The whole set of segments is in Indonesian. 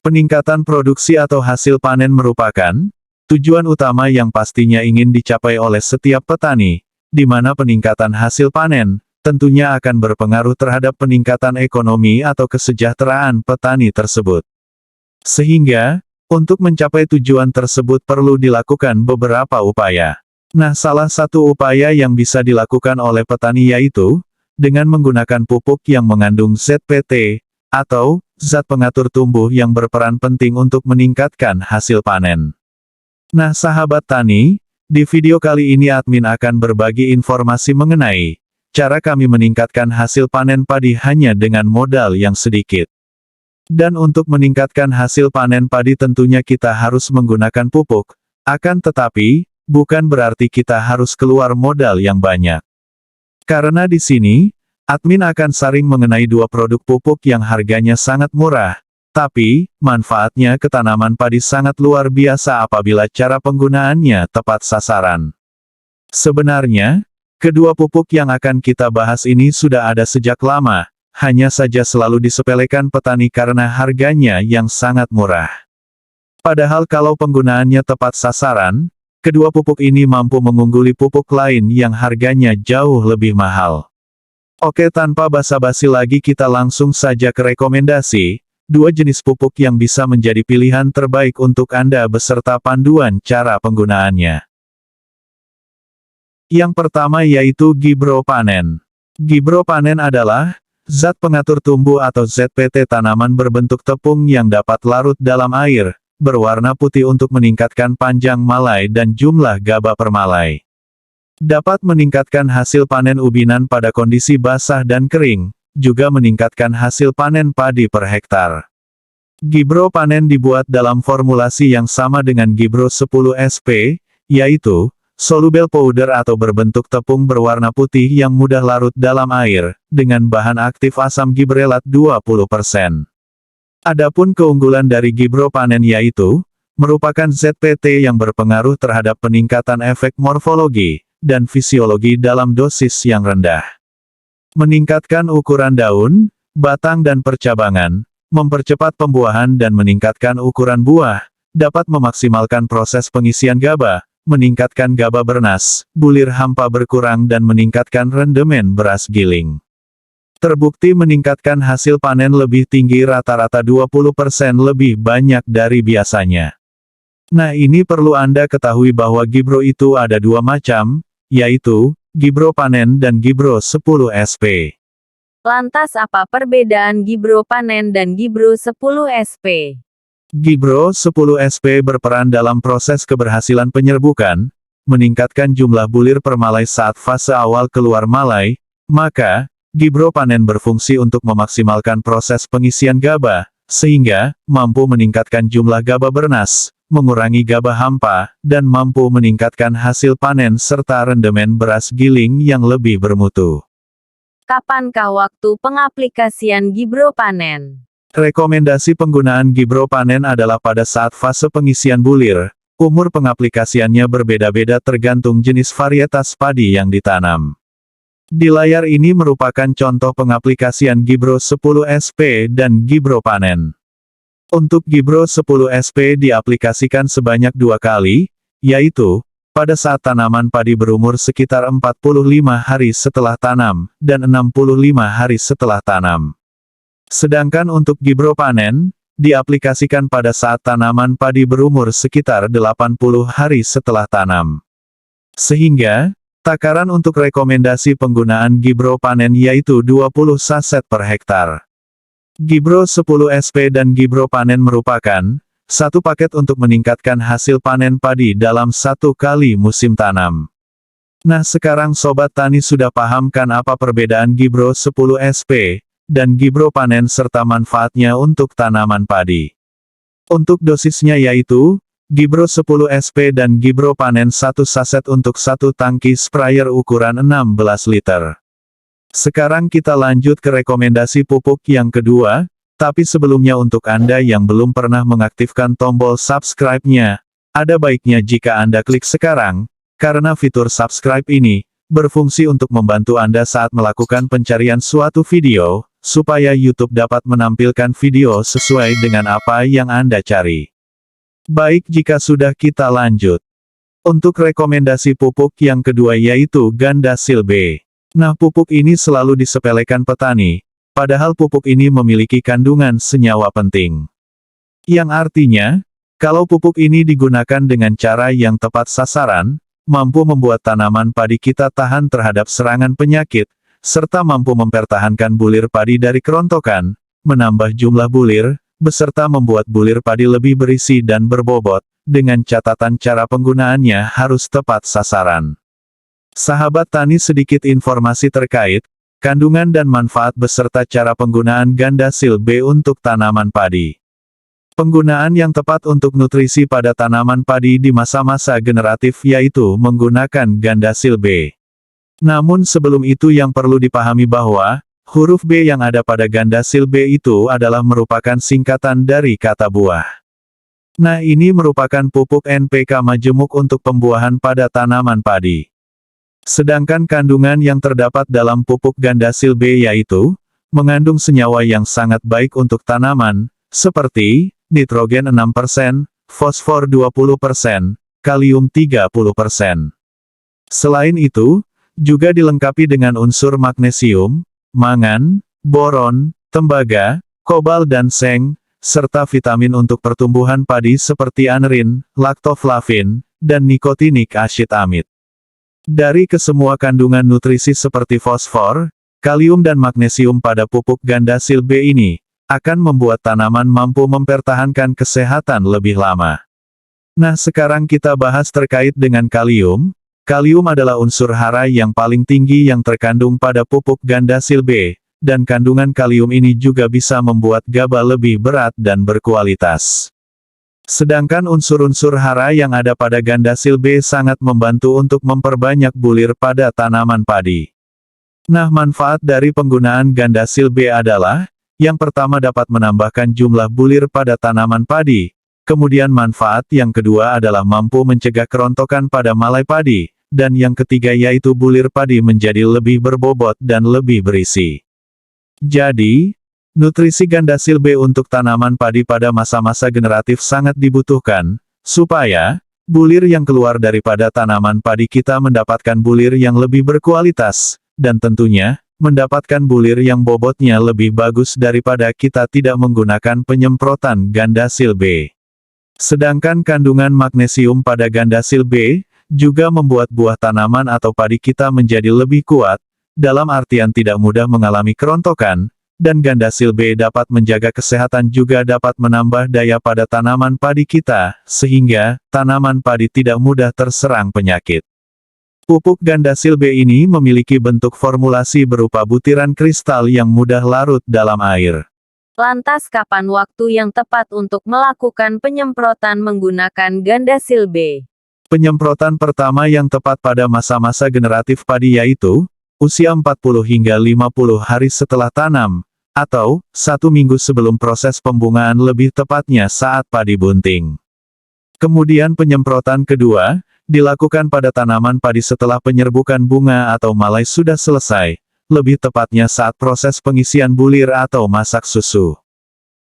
Peningkatan produksi atau hasil panen merupakan tujuan utama yang pastinya ingin dicapai oleh setiap petani, di mana peningkatan hasil panen tentunya akan berpengaruh terhadap peningkatan ekonomi atau kesejahteraan petani tersebut. Sehingga, untuk mencapai tujuan tersebut perlu dilakukan beberapa upaya. Nah, salah satu upaya yang bisa dilakukan oleh petani yaitu dengan menggunakan pupuk yang mengandung ZPT, atau zat pengatur tumbuh yang berperan penting untuk meningkatkan hasil panen. Nah, sahabat tani, di video kali ini admin akan berbagi informasi mengenai cara kami meningkatkan hasil panen padi hanya dengan modal yang sedikit. Dan untuk meningkatkan hasil panen padi tentunya kita harus menggunakan pupuk, akan tetapi, bukan berarti kita harus keluar modal yang banyak. Karena di sini, admin akan sharing mengenai dua produk pupuk yang harganya sangat murah, tapi, manfaatnya ke tanaman padi sangat luar biasa apabila cara penggunaannya tepat sasaran. Sebenarnya, kedua pupuk yang akan kita bahas ini sudah ada sejak lama, hanya saja selalu disepelekan petani karena harganya yang sangat murah. Padahal kalau penggunaannya tepat sasaran, kedua pupuk ini mampu mengungguli pupuk lain yang harganya jauh lebih mahal. Oke, tanpa basa-basi lagi kita langsung saja ke rekomendasi dua jenis pupuk yang bisa menjadi pilihan terbaik untuk Anda beserta panduan cara penggunaannya. Yang pertama yaitu Gibro Panen. Gibro Panen adalah zat pengatur tumbuh atau ZPT tanaman berbentuk tepung yang dapat larut dalam air, berwarna putih untuk meningkatkan panjang malai dan jumlah gaba per malai. Dapat meningkatkan hasil panen ubinan pada kondisi basah dan kering, juga meningkatkan hasil panen padi per hektar. Gibro Panen dibuat dalam formulasi yang sama dengan Gibro 10 SP, yaitu soluble powder atau berbentuk tepung berwarna putih yang mudah larut dalam air, dengan bahan aktif asam gibrelat 20%. Adapun keunggulan dari Gibro Panen yaitu, merupakan ZPT yang berpengaruh terhadap peningkatan efek morfologi dan fisiologi dalam dosis yang rendah. Meningkatkan ukuran daun, batang dan percabangan, mempercepat pembuahan dan meningkatkan ukuran buah, dapat memaksimalkan proses pengisian gaba, meningkatkan gaba bernas, bulir hampa berkurang dan meningkatkan rendemen beras giling. Terbukti meningkatkan hasil panen lebih tinggi rata-rata 20% lebih banyak dari biasanya. Nah, ini perlu Anda ketahui bahwa Gibro itu ada dua macam, yaitu Gibro Panen dan Gibro 10 SP. Lantas apa perbedaan Gibro Panen dan Gibro 10 SP? Gibro 10 SP berperan dalam proses keberhasilan penyerbukan, meningkatkan jumlah bulir per malai saat fase awal keluar malai, maka, Gibro Panen berfungsi untuk memaksimalkan proses pengisian gaba, sehingga, mampu meningkatkan jumlah gaba bernas, mengurangi gaba hampa, dan mampu meningkatkan hasil panen serta rendemen beras giling yang lebih bermutu. Kapankah waktu pengaplikasian Gibro Panen? Rekomendasi penggunaan Gibro Panen adalah pada saat fase pengisian bulir. Umur pengaplikasiannya berbeda-beda tergantung jenis varietas padi yang ditanam. Di layar ini merupakan contoh pengaplikasian Gibro 10 SP dan Gibro Panen. Untuk Gibro 10 SP diaplikasikan sebanyak 2 kali, yaitu, pada saat tanaman padi berumur sekitar 45 hari setelah tanam, dan 65 hari setelah tanam. Sedangkan untuk Gibro Panen, diaplikasikan pada saat tanaman padi berumur sekitar 80 hari setelah tanam. Sehingga, takaran untuk rekomendasi penggunaan Gibro Panen yaitu 20 saset per hektar. Gibro 10 SP dan Gibro Panen merupakan satu paket untuk meningkatkan hasil panen padi dalam satu kali musim tanam. Nah, sekarang Sobat Tani sudah paham kan apa perbedaan Gibro 10 SP dan Gibro Panen serta manfaatnya untuk tanaman padi. Untuk dosisnya yaitu, Gibro 10 SP dan Gibro Panen 1 saset untuk 1 tangki sprayer ukuran 16 liter. Sekarang kita lanjut ke rekomendasi pupuk yang kedua, tapi sebelumnya untuk Anda yang belum pernah mengaktifkan tombol subscribe-nya, ada baiknya jika Anda klik sekarang, karena fitur subscribe ini berfungsi untuk membantu Anda saat melakukan pencarian suatu video, supaya YouTube dapat menampilkan video sesuai dengan apa yang Anda cari. Baik, jika sudah, kita lanjut. Untuk rekomendasi pupuk yang kedua yaitu Gandasil B. Nah, pupuk ini selalu disepelekan petani, padahal pupuk ini memiliki kandungan senyawa penting. Yang artinya, kalau pupuk ini digunakan dengan cara yang tepat sasaran, mampu membuat tanaman padi kita tahan terhadap serangan penyakit, serta mampu mempertahankan bulir padi dari kerontokan, menambah jumlah bulir, beserta membuat bulir padi lebih berisi dan berbobot, dengan catatan cara penggunaannya harus tepat sasaran. Sahabat tani, sedikit informasi terkait kandungan dan manfaat beserta cara penggunaan Gandasil B untuk tanaman padi. Penggunaan yang tepat untuk nutrisi pada tanaman padi di masa-masa generatif yaitu menggunakan Gandasil B. Namun sebelum itu yang perlu dipahami bahwa huruf B yang ada pada Gandasil B itu adalah merupakan singkatan dari kata buah. Nah, ini merupakan pupuk NPK majemuk untuk pembuahan pada tanaman padi. Sedangkan kandungan yang terdapat dalam pupuk Gandasil B yaitu mengandung senyawa yang sangat baik untuk tanaman, seperti nitrogen 6%, fosfor 20%, kalium 30%. Selain itu, juga dilengkapi dengan unsur magnesium, mangan, boron, tembaga, kobalt dan seng, serta vitamin untuk pertumbuhan padi seperti anerin, laktoflavin, dan nikotinik asid amid. Dari kesemua kandungan nutrisi seperti fosfor, kalium dan magnesium pada pupuk Gandasil B ini, akan membuat tanaman mampu mempertahankan kesehatan lebih lama. Nah, sekarang kita bahas terkait dengan kalium. Kalium adalah unsur hara yang paling tinggi yang terkandung pada pupuk Gandasil B, dan kandungan kalium ini juga bisa membuat gabah lebih berat dan berkualitas. Sedangkan unsur-unsur hara yang ada pada Gandasil B sangat membantu untuk memperbanyak bulir pada tanaman padi. Nah, manfaat dari penggunaan Gandasil B adalah, yang pertama dapat menambahkan jumlah bulir pada tanaman padi, kemudian manfaat yang kedua adalah mampu mencegah kerontokan pada malai padi, dan yang ketiga yaitu bulir padi menjadi lebih berbobot dan lebih berisi. Jadi, nutrisi Gandasil B untuk tanaman padi pada masa-masa generatif sangat dibutuhkan, supaya bulir yang keluar daripada tanaman padi kita mendapatkan bulir yang lebih berkualitas, dan tentunya, mendapatkan bulir yang bobotnya lebih bagus daripada kita tidak menggunakan penyemprotan Gandasil B. Sedangkan kandungan magnesium pada Gandasil B, juga membuat buah tanaman atau padi kita menjadi lebih kuat, dalam artian tidak mudah mengalami kerontokan, dan Gandasil B dapat menjaga kesehatan juga dapat menambah daya pada tanaman padi kita, sehingga tanaman padi tidak mudah terserang penyakit. Pupuk Gandasil B ini memiliki bentuk formulasi berupa butiran kristal yang mudah larut dalam air. Lantas kapan waktu yang tepat untuk melakukan penyemprotan menggunakan Gandasil B? Penyemprotan pertama yang tepat pada masa-masa generatif padi yaitu, usia 40 hingga 50 hari setelah tanam, atau 1 minggu sebelum proses pembungaan, lebih tepatnya saat padi bunting. Kemudian penyemprotan kedua, dilakukan pada tanaman padi setelah penyerbukan bunga atau malai sudah selesai, lebih tepatnya saat proses pengisian bulir atau masak susu.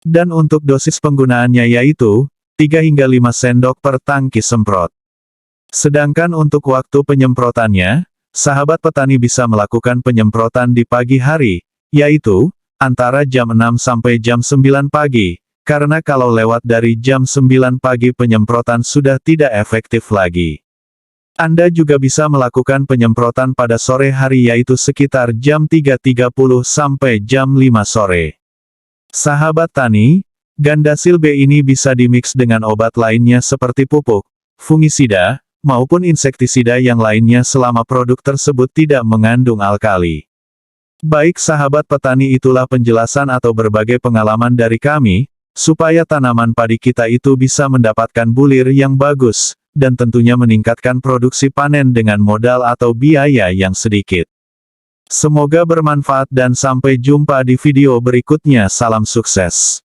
Dan untuk dosis penggunaannya yaitu, 3 hingga 5 sendok per tangki semprot. Sedangkan untuk waktu penyemprotannya, sahabat petani bisa melakukan penyemprotan di pagi hari, yaitu, antara jam 6 sampai jam 9 pagi, karena kalau lewat dari jam 9 pagi penyemprotan sudah tidak efektif lagi. Anda juga bisa melakukan penyemprotan pada sore hari yaitu sekitar jam 3.30 sampai jam 5 sore. Sahabat tani, Gandasil B ini bisa dimix dengan obat lainnya seperti pupuk, fungisida, maupun insektisida yang lainnya selama produk tersebut tidak mengandung alkali. Baik sahabat petani, itulah penjelasan atau berbagai pengalaman dari kami, supaya tanaman padi kita itu bisa mendapatkan bulir yang bagus, dan tentunya meningkatkan produksi panen dengan modal atau biaya yang sedikit. Semoga bermanfaat dan sampai jumpa di video berikutnya. Salam sukses.